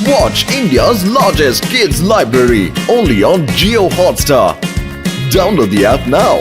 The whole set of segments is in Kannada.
Watch India's largest kids library only on Jio Hotstar. Download the app now.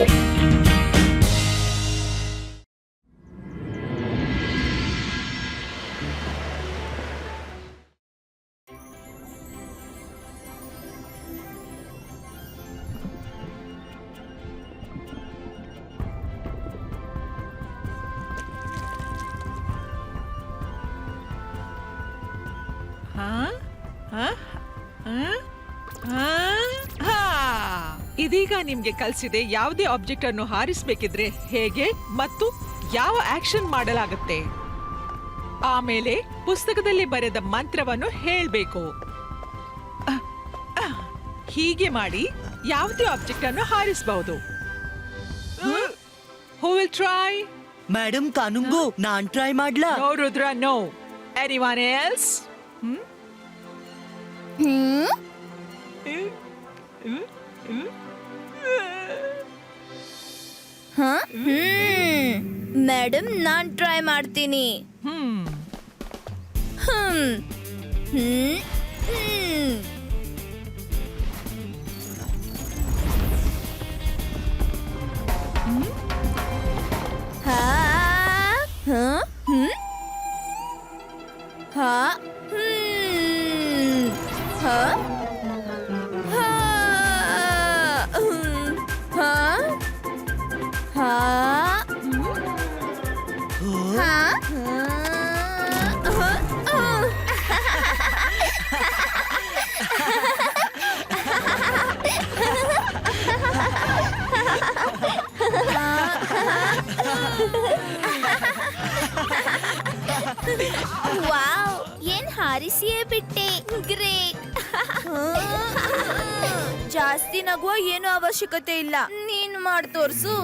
ಇದೀಗ ನಿಮ್ಗೆ ಕಲಿಸಿದೆ ಯಾವುದೇ ಆಬ್ಜೆಕ್ಟ್ ಅನ್ನು ಹಾರಿಸಬೇಕಿದ್ರೆ ಹೇಗೆ ಮತ್ತು ಯಾವ ಆಕ್ಷನ್ ಮಾಡಲಾಗುತ್ತೆ. ಆಮೇಲೆ ಪುಸ್ತಕದಲ್ಲಿ ಬರೆದ ಮಂತ್ರವನ್ನು ಹೇಳಬೇಕು. ಹೀಗೆ ಮಾಡಿ ಯಾವುದೇ ಆಬ್ಜೆಕ್ಟ್ ಅನ್ನು ಹಾರಿಸಬಹುದು. Who will try? Madam Kanungo ನಾನ್ ಟ್ರೈ ಮಾಡ್ಲಾ? No, Rudra, no. Anyone else? Madam ನಾನ್ ಟ್ರೈ ಮಾಡ್ತೀನಿ. ವಾವ್, ಏನ್ ಹಾರಿಸಿಯೇ ಬಿಟ್ಟೆ. ಗ್ರೇಟ್. ಜಾಸ್ತಿ ನಗುವ ಏನು ಅವಶ್ಯಕತೆ ಇಲ್ಲ. ನೀನು ಮಾಡಿ ತೋರ್ಸು.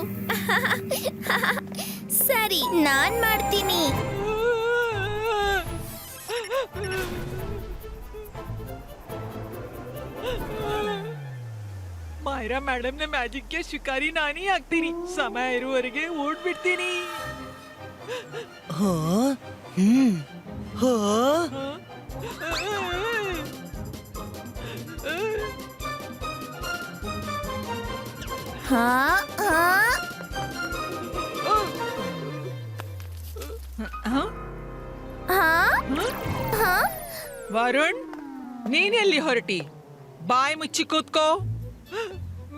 ಸರಿ, ನಾನ್ ಮಾಡ್ತೀನಿ. ಮಾಯರಾ ಮೇಡಮ್ ನ ಮ್ಯಾಜಿಕ್ಗೆ ಶಿಕಾರಿ ನಾನೇ ಆಗ್ತೀನಿ. ಸಮಯ ಇರುವವರೆಗೆ ಓಡ್ಬಿಡ್ತೀನಿ. ವರುಣ್, ನೀನೆಲ್ಲಿ ಹೊರಟಿ? ಬಾಯಿ ಮುಚ್ಚಿ ಕೂತ್ಕೋ.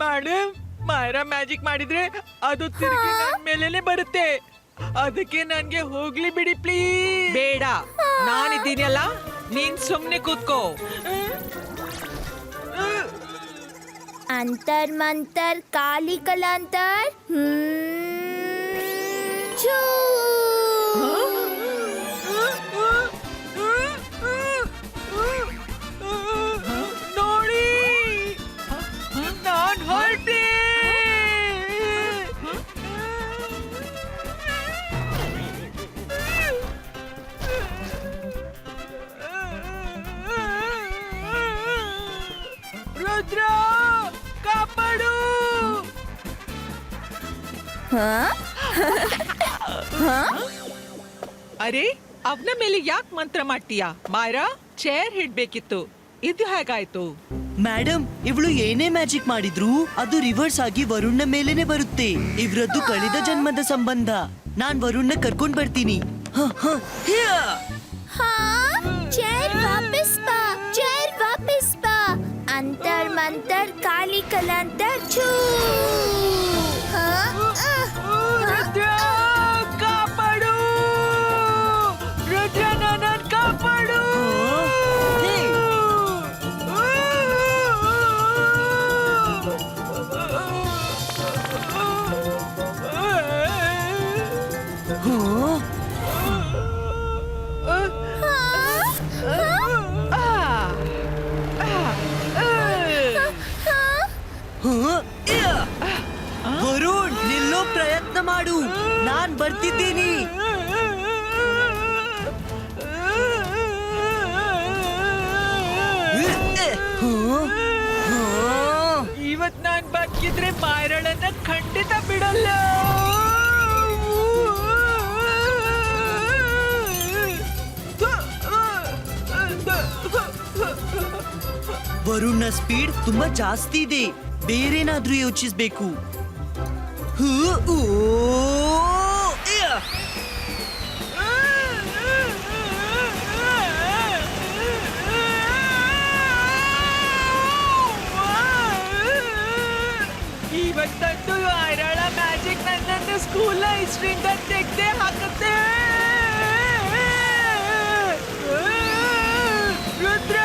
ಮೇಡಮ್, ಮಾಯರಾ ಮ್ಯಾಜಿಕ್ ಮಾಡಿದ್ರೆ ಅದು ತಿರುಗಿ ನನ್ ಮೇಲೇನೆ ಬರುತ್ತೆ. ಅದಕ್ಕೆ ನನ್ಗೆ ಹೋಗ್ಲಿ ಬಿಡಿ ಪ್ಲೀಸ್. ಬೇಡ, ನಾನಿದ್ದೀನಲ್ಲ, ನೀನ್ ಸುಮ್ನೆ ಕೂತ್ಕೋ. ಅಂತರ್ ಮಂತರ್ ಕಾಲಿ ಕಲಾಂತರ್. ನೋಡಿ, ನಾನ್ ಹೊರಟೆ. ರುದ್ರ, ಕಾಪಾಡು. ಅರೆ, ಅವನ ಮೇಲೆ ಯಾಕೆ ಮಂತ್ರ ಮಾಡ್ತೀಯಾ? ಮಾಯರಾ, ಚೇರ್ ಹಿಡ್ಬೇಕಿತ್ತು. ಇದು ಹೇಗಾಯ್ತು? ಮೇಡಮ್, ಇವಳು ಏನೇ ಮ್ಯಾಜಿಕ್ ಮಾಡಿದ್ರು ಅದು ರಿವರ್ಸ್ ಆಗಿ ವರುಣ್ನ ಮೇಲೇನೆ ಬರುತ್ತೆ. ಇವ್ರದ್ದು ಕಳೆದ ಜನ್ಮದ ಸಂಬಂಧ. ನಾನ್ ವರುಣ್ನ ಕರ್ಕೊಂಡ್ ಬರ್ತೀನಿ. ಚೇರ್ ವಾಪಸ್ ಬಾ, ಚೇರ್ ವಾಪಸ್ ಬಾ. ಅಂತರ್ ಮಂತರ್ ಕಾಲಿ ಕಲಾಂತರ್ ಛೂ. ರುದ್ರ, ಕಾಪಾಡು. ರುದ್ರ, ನನ್ನ ಕಾಪಾಡು. ವರುಣ್, ನಿಲ್ಲೋ ಪ್ರಯತ್ನ ಮಾಡು. ನಾನ್ ಬರ್ತಿದ್ದೀನಿ. ಇವತ್ ನಾನ್ ಬಕ್ಕಿದ್ರೆ ಮಾಯರಳನ್ನ ಖಂಡಿತ ಬಿಡಲ್ಲ. ವರುಣ್ನ ಸ್ಪೀಡ್ ತುಂಬಾ ಜಾಸ್ತಿ ಇದೆ. ಬೇರೇನಾದ್ರೂ ಯೋಚಿಸ್ಬೇಕು. ಹೂ, ಓ, ಯ. ಇವತ್ತಂತೂ ಐರಾಳ ಮ್ಯಾಜಿಕ್ ನನ್ನನ್ನು ಸ್ಕೂಲ್ ಹಿಸ್ಟ್ರಿಯಿಂದ ತೆಗ್ದೇ ಹಾಕುತ್ತೆ. ರುದ್ರ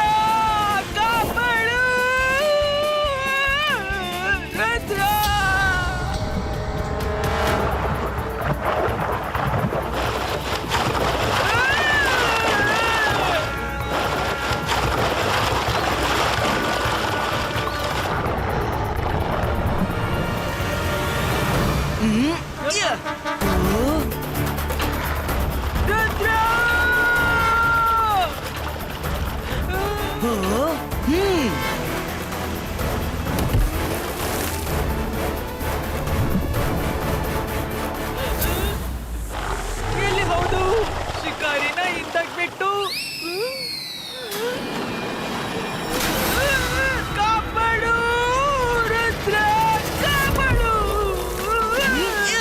ಕಾಪಾಡು, ರುದ್ರ. ಯ. ಓ, ರುದ್ರ. ಓ, ಹ್ಮ್. ಎಲ್ಲಿ ಹೌದು ಶಿಕಾರಿನ ಹಿಂದಕ್ಬಿಟ್ಟು ಕಾಪಾಡು, ರುದ್ರ ಕಾಪಾಡು. ಯ.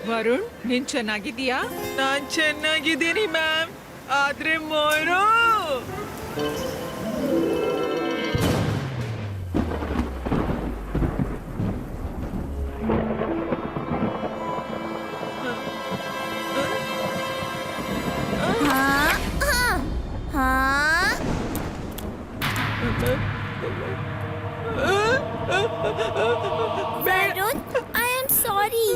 ವರುಣ್, ನೀನ್ ಚೆನ್ನಾಗಿದೀಯಾ? ನಾನ್ ಚೆನ್ನಾಗಿದ್ದೀನಿ ಮ್ಯಾಮ್. ಆದ್ರೆ ಮೋರು ವರುಣ್, ಐ ಆಮ್ ಸಾರಿ.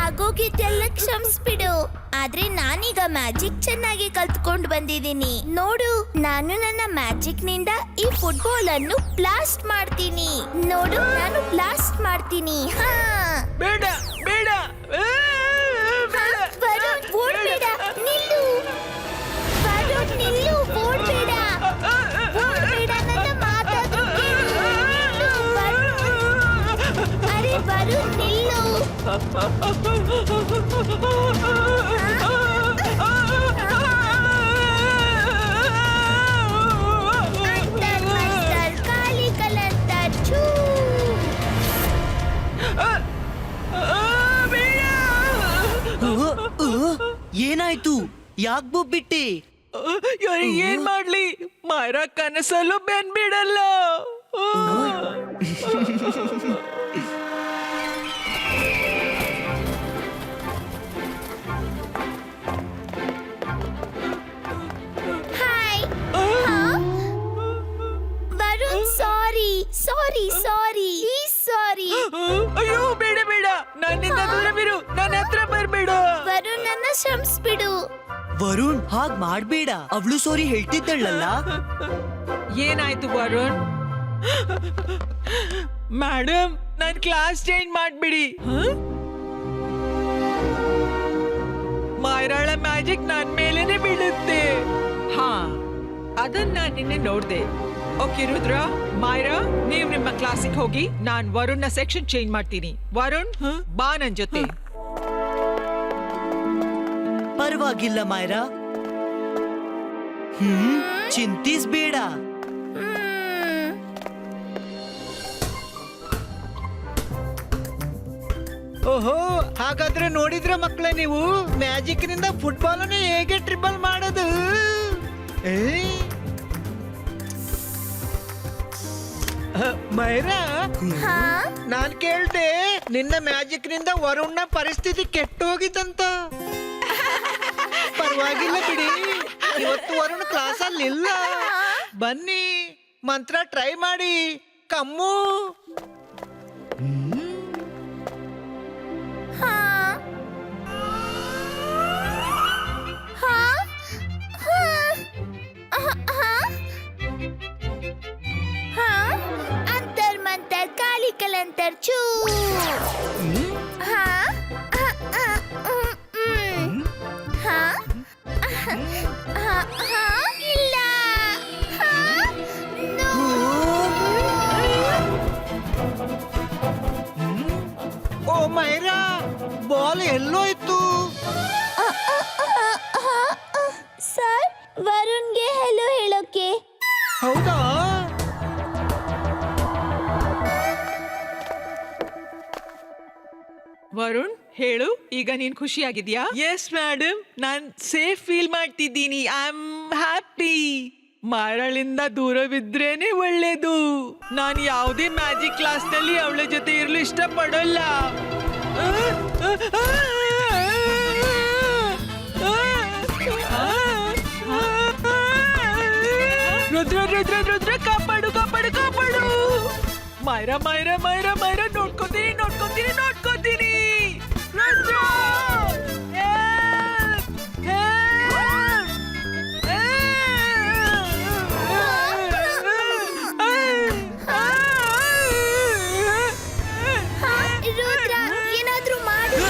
ಆಗೋಗಿದ್ದೆಲ್ಲ ಕ್ಷಮಿಸ್ಬಿಡು. ಆದ್ರೆ ನಾನೀಗ ಮ್ಯಾಜಿಕ್ ಚೆನ್ನಾಗಿ ಕಲ್ತ್ಕೊಂಡು ಬಂದಿದ್ದೀನಿ. ನೋಡು, ನಾನು ನನ್ನ ಮ್ಯಾಜಿಕ್ ನಿಂದ ಈ ಫುಟ್ಬಾಲ್ ಅನ್ನು ಬ್ಲಾಸ್ಟ್ ಮಾಡ್ತೀನಿ. ನೋಡು, ನಾನು ಬ್ಲಾಸ್ಟ್ ಮಾಡ್ತೀನಿ. ಹಾ, ಬೇಡ ಬೇಡ ವರುಣ್, ಓಡ್ಬೇಡ, ನಿಲ್ಲು. ವರುಣ್, ನಿಲ್ಲು, ಓಡ್ಬೇಡ, ಓಡ್ಬೇಡ, ನನ್ನ ಮಾತಾದ್ರು ಕೇಳು. ನಿಲ್ಲು, ವರುಣ್. ಅರೆ ವರುಣ್, ನಿಲ್ಲು. ಅಂತರ್ ಮಂತರ್ ಕಾಲಿ ಕಲಂತರ್ ಛೂ. ಓ, ಓ, ಏನಾಯ್ತು? ಯಾಕ್ ಬೊಬ್ಬಿಟ್ಟೆ? ಇವ್ರಿಗೆ ಏನ್ ಮಾಡ್ಲಿ? ಮಾರ ಕನಸಲ್ಲೂ ಬೆನ್ ಬಿಡಲ್ಲ. ಹಾಯ್. ವರುಣ್, ಸಾರಿ ಸಾರಿ ಸಾರಿ ಸಾರಿ. ಅಯ್ಯೋ ಬೇಡ ಬೇಡ, ನನ್ನಿಂದ ದೂರವಿರು, ನನ್ನ ಹತ್ರ ಬರ್ಬೇಡ. ವರುಣ್, ನನ್ನ ಕ್ಷಮಿಸ್ಬಿಡು. ವರುಣ್, ಹಾಗ್ ಮಾಡ್ಬೇಡ. ಅವಳು ಸಾರಿ ಹೇಳ್ತಿದ್ದಳಲ್ಲ. ಏನಾಯ್ತು ವರುಣ್? ಮೇಡಮ್, ನನ್ ಕ್ಲಾಸ್ ಚೇಂಜ್ ಮಾಡ್ಬಿಡಿ. ಮಾಯರಾಳ ಮ್ಯಾಜಿಕ್ ನನ್ ಮೇಲೇನೆ ಬೀಳುತ್ತೆ. ಹಾ, ಅದನ್ನ ನಾನ್ ನಿನ್ನೆ ನೋಡ್ದೆ. ಓಕೆ ರುದ್ರ, ಮಾಯರಾ, ನೀವ್ ನಿಮ್ಮ ಕ್ಲಾಸಿಗೆ ಹೋಗಿ, ನಾನ್ ವರುಣ್ನ ಸೆಕ್ಷನ್ ಚೇಂಜ್ ಮಾಡ್ತೀನಿ. ವರುಣ್, ಬಾ ನನ್ ಜೊತೆ. ಪರವಾಗಿಲ್ಲ ಮಾಯರಾ. ಚಿಂತಿಸ್ಬೇಡ. ಓಹೋ, ಹಾಗಾದ್ರೆ ನೋಡಿದ್ರ ಮಕ್ಕಳೇ ನೀವು ಮ್ಯಾಜಿಕ್ ನಿಂದ ಫುಟ್ಬಾಲ್ ಅನ್ನು ಹೇಗೆ ಟ್ರಿಬಲ್ ಮಾಡೋದು? ಮೈರಾ, ಹಾ, ನಾನ್ ಕೇಳ್ದೆ ನಿನ್ನ ಮ್ಯಾಜಿಕ್ ನಿಂದ ವರುಣ್ನ ಪರಿಸ್ಥಿತಿ ಕೆಟ್ಟೋಗಿತ್ತಂತ. ಪರವಾಗಿಲ್ಲ ಬಿಡಿ, ಇವತ್ತು ವರುಣ್ ಕ್ಲಾಸಲ್ಲಿ ಇಲ್ಲ. ಬನ್ನಿ, ಮಂತ್ರ ಟ್ರೈ ಮಾಡಿ. ಕಮ್ಮು. ಹಾ, ಹಾ, ಹಾ. ಜಲಂತರ್ ಚೂ ಹಾ ಹಾ, ಹಾ, ಹಾ, ಹಾ, ಹಾ, ಇಲ್ಲ ಹಾ, no. ಓ ಮೈರಾ ಬಾಲ್ ಎಲ್ಲೋಯ್ತು? ಸರ್ ವರುಣ್ಗೆ ಹೆಲೋ ಹೇಳೋಕೆ. ಹೌದಾ? ವರುಣ್ ಹೇಳು, ಈಗ ನೀನ್ ಖುಷಿಯಾಗಿದ್ಯಾ? ಎಸ್ ಮೇಡಮ್, ನಾನ್ ಸೇಫ್ ಫೀಲ್ ಮಾಡ್ತಿದ್ದೀನಿ. I am happy. ಮರಳಿಂದ ದೂರವಿದ್ರೇನೆ ಒಳ್ಳೇದು. ನಾನು ಯಾವುದೇ ಮ್ಯಾಜಿಕ್ ಕ್ಲಾಸ್ ನಲ್ಲಿ ಅವಳ ಜೊತೆ ಇರಲು ಇಷ್ಟಪಡೋಲ್ಲ. ರುದ್ರ ರುದ್ರ ರುದ್ರ ಕಾಪಾಡು ಕಾಪಾಡು ಕಾಪಾಡು. ಮೈರಾ ಮೈರಾ ಮೈರಾ ಮೈರಾ ನೋಡ್ಕೋತೀನಿ ನೋಡ್ಕೋತೀನಿ ನೋಡ್ಕೋತೀನಿ. ರುದ್ರ ರುದ್ರ ಏನಾದ್ರೂ ಮಾಡಿ.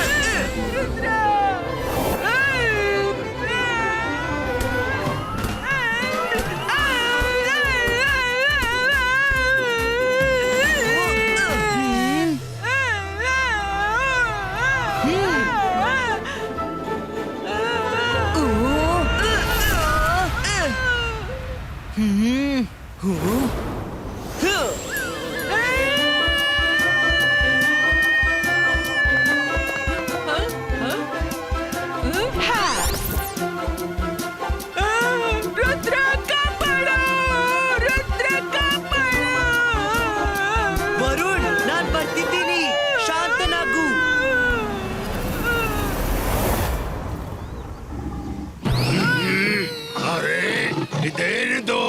ರುದ್ರ ಕಾಪಾಡು, ರುದ್ರ ಕಾಪಾಡು. ವರುಣ್ ನಾನ್ ಬರ್ತಿದ್ದೀನಿ, ಶಾಂತನಾಗು. ಅರೆ ಇದೇನಿದು?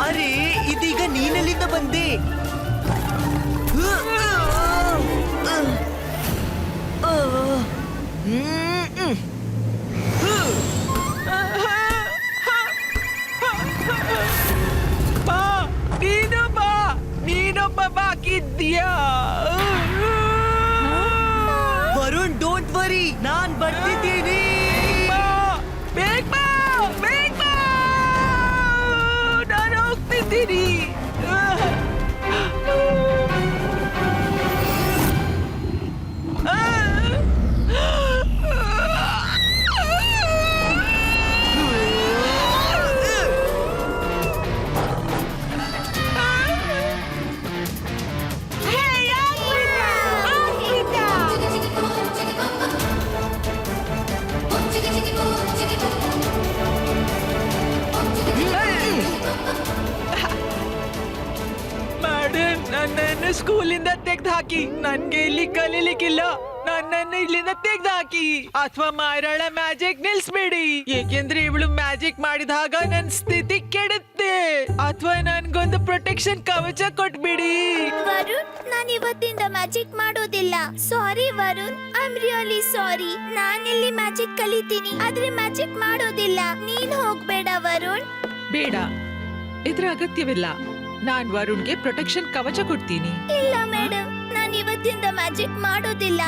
ಅರೆ ಇದೀಗ ನೀನೆಲ್ಲಿಂದ ಬಂದೆ? ಬಾ, ನೀನೊಬ್ಬ ಬಾಕಿದ್ಯಾ? ವರುಣ್ ಡೋಂಟ್ ವರಿ, ನಾನ್ ಬರ್ತಿದ್ದೀನಿ. ಬಾ, ಬೇಗ ಬಾ, ಬೇಗ ಬಾ. ನಾನು ಹೋಗ್ತಿದ್ದೀನಿ. ಮೇಡಮ್, ನನ್ನನ್ನು ಸ್ಕೂಲಿಂದ ತೆಗ್ದು ಹಾಕಿ. ನನ್ಗೆ ಇಲ್ಲಿ ಕಲೀಲಿಕ್ಕಿಲ್ಲ. ನನ್ನನ್ನು ಇಲ್ಲಿಂದ ತೆಗ್ದು ಹಾಕಿ, ಅಥವಾ ಮಾರಾಳ ಮ್ಯಾಜಿಕ್ ನಿಲ್ಸ್ಬೇಡಿ. ಏಕೆಂದ್ರೆ ಇವಳು ಮ್ಯಾಜಿಕ್ ಮಾಡಿದಾಗ ನನ್ ಸ್ಥಿತಿ ಕೆಡುತ್ತೆ. ಅಥವಾ ನನ್ಗೊಂದು ಪ್ರೊಟೆಕ್ಷನ್ ಕವಚ ಕೊಟ್ಬಿಡಿ. ವರುಣ್ ನಾನು ಇವತ್ತಿಂದ ಮ್ಯಾಜಿಕ್ ಮಾಡೋದಿಲ್ಲ. Sorry Varun, I am really sorry. ನಾನಿಲ್ಲಿ ಮ್ಯಾಜಿಕ್ ಕಲಿತೀನಿ, ಆದ್ರೆ ಮ್ಯಾಜಿಕ್ ಮಾಡೋದಿಲ್ಲ. ನೀನ್ ಹೋಗ್ಬೇಡ ವರುಣ್. ಬೇಡ, ಇದ್ರ ಅಗತ್ಯವಿಲ್ಲ. ನಾನ್ ವರುಣ್ಗೆ ಪ್ರೊಟೆಕ್ಷನ್ ಕವಚ ಕೊಡ್ತೀನಿ. ಇಲ್ಲ ಮೇಡಮ್, ನಾನು ಇವತ್ತಿಂದ ಮ್ಯಾಜಿಕ್ ಮಾಡೋದಿಲ್ಲ.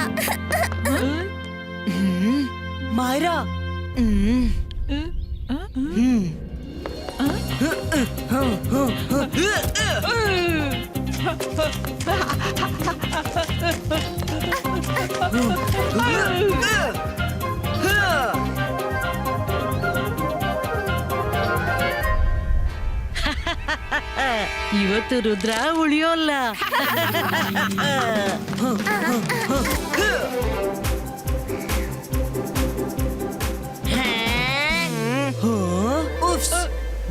ಮಾಯರಾ ಇವತ್ತು ರುದ್ರ ಉಳಿಯೋಲ್ಲ.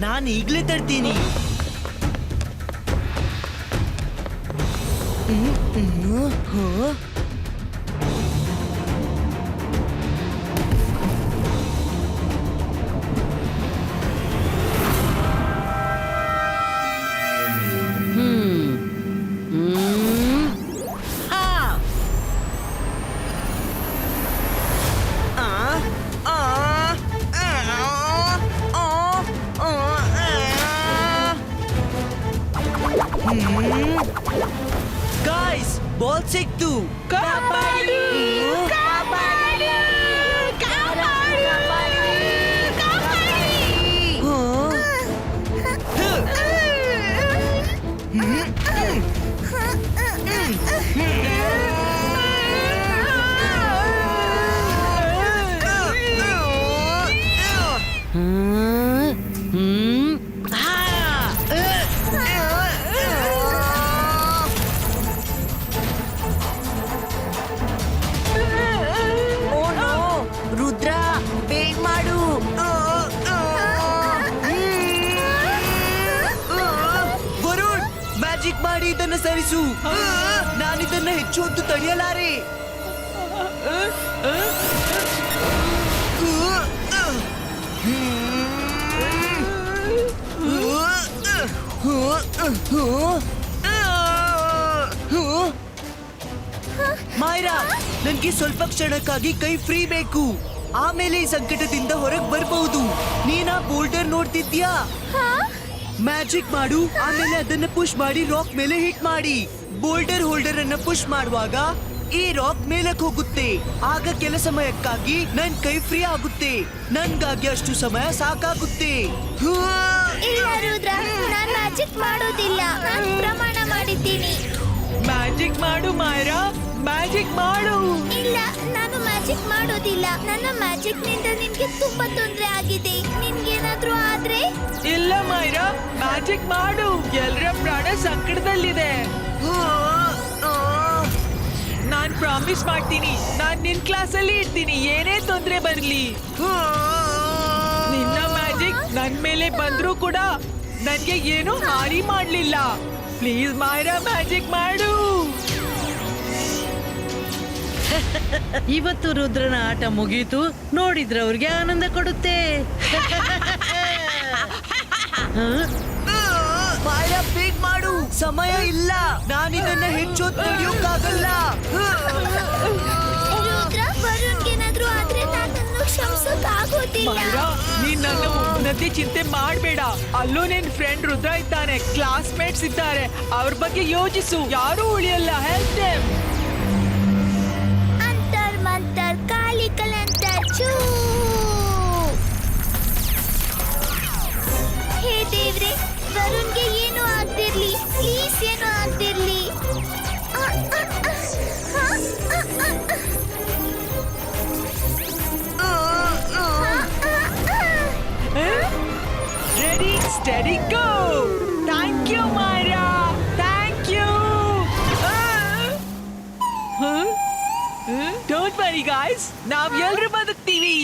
ನಾನು ಈಗ್ಲೇ ತರ್ತೀನಿ. ಕತ್ತರಿಸು. ನಾನಿದನ್ನ ಹೆಚ್ಚು ಹೊತ್ತು ತಡೆಯಲಾರೆ. ಮಾಯರಾ, ನನ್ಗೆ ಸ್ವಲ್ಪ ಕ್ಷಣಕ್ಕಾಗಿ ಕೈ ಫ್ರೀ ಬೇಕು. ಆಮೇಲೆ ಈ ಸಂಕಟದಿಂದ ಹೊರಗೆ ಬರ್ಬಹುದು. ನೀನಾ ಬೋಲ್ಡರ್ ನೋಡ್ತಿದ್ಯಾ? ಮ್ಯಾಜಿಕ್ ಮಾಡು, ಆಮೇಲೆ ಅದನ್ನ ಪುಷ್ ಮಾಡಿ ರಾಕ್ ಮೇಲೆ ಹಿಟ್ ಮಾಡಿ. ಬೋಲ್ಡರ್ ಹೋಲ್ಡರ್ ಅನ್ನ ಪುಷ್ ಮಾಡುವಾಗ ಈ ರಾಕ್ ಮೇಲಕ್ಕೆ ಹೋಗುತ್ತೆ. ಆಗ ಕೆಲ ಸಮಯಕ್ಕಾಗಿ ನನ್ ಕೈ ಫ್ರೀ ಆಗುತ್ತೆ. ನನ್ಗಾಗಿ ಅಷ್ಟು ಸಮಯ ಸಾಕಾಗುತ್ತೆ. ಇಲ್ಲ ರುದ್ರ, ನಾನ್ ಮ್ಯಾಜಿಕ್ ಮಾಡೋದಿಲ್ಲ. ನಾನ್ ಪ್ರಮಾಣ ಮಾಡಿದ್ದೀನಿ. ಮ್ಯಾಜಿಕ್ ಮಾಡು ಮಾಯರಾ, ಮ್ಯಾಜಿಕ್ ಮಾಡು. ಇಲ್ಲ, ನಾನು ಮ್ಯಾಜಿಕ್ ಮಾಡೋದಿಲ್ಲ. ನನ್ನ ಮ್ಯಾಜಿಕ್ ನಿಂದ ನಿನ್ಗೆ ತುಂಬಾ ತೊಂದರೆ ಆಗಿದೆ. ನಿನ್ಗೇನಾದ್ರೂ ಆದ್ರೆ? ಇಲ್ಲ ಮಾಯರಾ, ಮ್ಯಾಜಿಕ್ ಮಾಡು. ಎಲ್ಲರ ಪ್ರಾಣ ಸಂಕಟದಲ್ಲಿದೆ. ನಾನ್ ಪ್ರಾಮಿಸ್ ಮಾಡ್ತೀನಿ, ನಾನ್ ನಿನ್ ಕ್ಲಾಸಲ್ಲಿ ಇರ್ತೀನಿ. ಏನೇ ತೊಂದ್ರೆ ಬರ್ಲಿ. ನಿನ್ನ ಮ್ಯಾಜಿಕ್ ನನ್ ಮೇಲೆ ಬಂದ್ರೂ ಕೂಡ ನನ್ಗೆ ಏನು ಹಾನಿ ಮಾಡ್ಲಿಲ್ಲ. ಪ್ಲೀಸ್ ಮಾಯರಾ, ಮ್ಯಾಜಿಕ್ ಮಾಡು. ಇವತ್ತು ರುದ್ರನ ಆಟ ಮುಗೀತು. ನೋಡಿದ್ರೆ ಅವ್ರಿಗೆ ಆನಂದ ಕೊಡುತ್ತೆ. ಮಾಯಾ, ಬೇಗ ಮಾಡು, ಸಮಯ ಇಲ್ಲ. ನಾನಿದನ್ನ ಹೆಚ್ಚು ತಡೆಯೋಕ್ಕಾಗಲ್ಲ. ರುದ್ರ, ವರುಣ್ಗೇನಾದ್ರೂ ಆದ್ರೆ ನನ್ನನ್ನು ಕ್ಷಮಿಸೋಕ್ಕಾಗೋದಿಲ್ಲ. ಮಾಯರಾ, ನೀನ್ ನನ್ನ ಉನ್ನತಿ ಚಿಂತೆ ಮಾಡ್ಬೇಡ. ಅಲ್ಲೂ ನಿನ್ ಫ್ರೆಂಡ್ ರುದ್ರ ಇದ್ದಾನೆ, ಕ್ಲಾಸ್ಮೇಟ್ಸ್ ಇದ್ದಾರೆ. ಅವ್ರ ಬಗ್ಗೆ ಯೋಚಿಸು. ಯಾರೂ ಉಳಿಯಲ್ಲ. Help them. ಅಂತರ್ ಮಂತರ್ ಕಾಲಿ ಕಲಂತರ್ ಚೂ. ಹೇ ದೇವ್ರೆ, ವರುಣ್ಗೆ ಏನು ಆಗ್ತಿರ್ಲಿ, ಪ್ಲೀಸ್ ಏನು ಆಗ್ತಿರ್ಲಿ. Ready, steady, go! Thank you, Myra! Thank you! Don't worry, guys. ನಾವ್ ಎಲ್ರು ಬದುಕ್ತೀವಿ.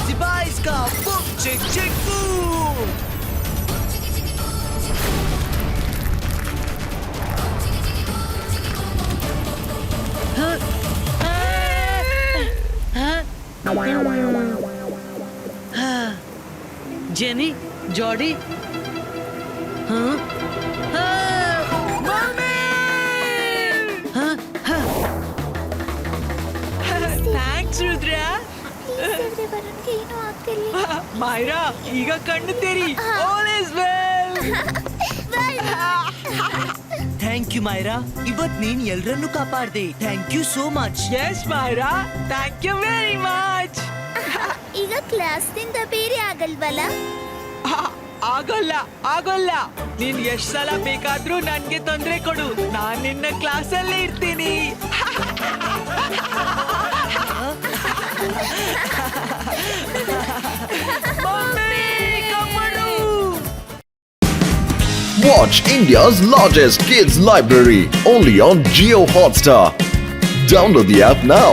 Zibaiska, boom, chick, chick, boom. Jenny, Jody, thanks Rudra. ವರುಣ್ಗೆ ಏನು ಆಗ್ತಿರ್ಲಿ. ಮಾಯರಾ, ಈಗ ಕಣ್ಣು ತೆರಿ. All is well. Thank you Mayra, ಇವತ್ ನೀನ್ ಎಲ್ರನ್ನೂ ಕಾಪಾಡ್ದೆ. Thank you so much. Yes, Mayra, thank you very much. ಈಗ ಕ್ಲಾಸ್ನಿಂದ ಬೇರೆ ಆಗಲ್ವಲ್ಲ? ಆಗೋಲ್ಲ, ಆಗೋಲ್ಲ. ನೀನ್ ಎಷ್ಟ್ ಸಲ ಬೇಕಾದ್ರೂ ನನ್ಗೆ ತೊಂದ್ರೆ ಕೊಡು. ನಾನ್ ನಿನ್ನ ಕ್ಲಾಸಲ್ಲೇ ಇರ್ತೀನಿ. Watch India's largest kids library only on Jio Hotstar. Download the app now.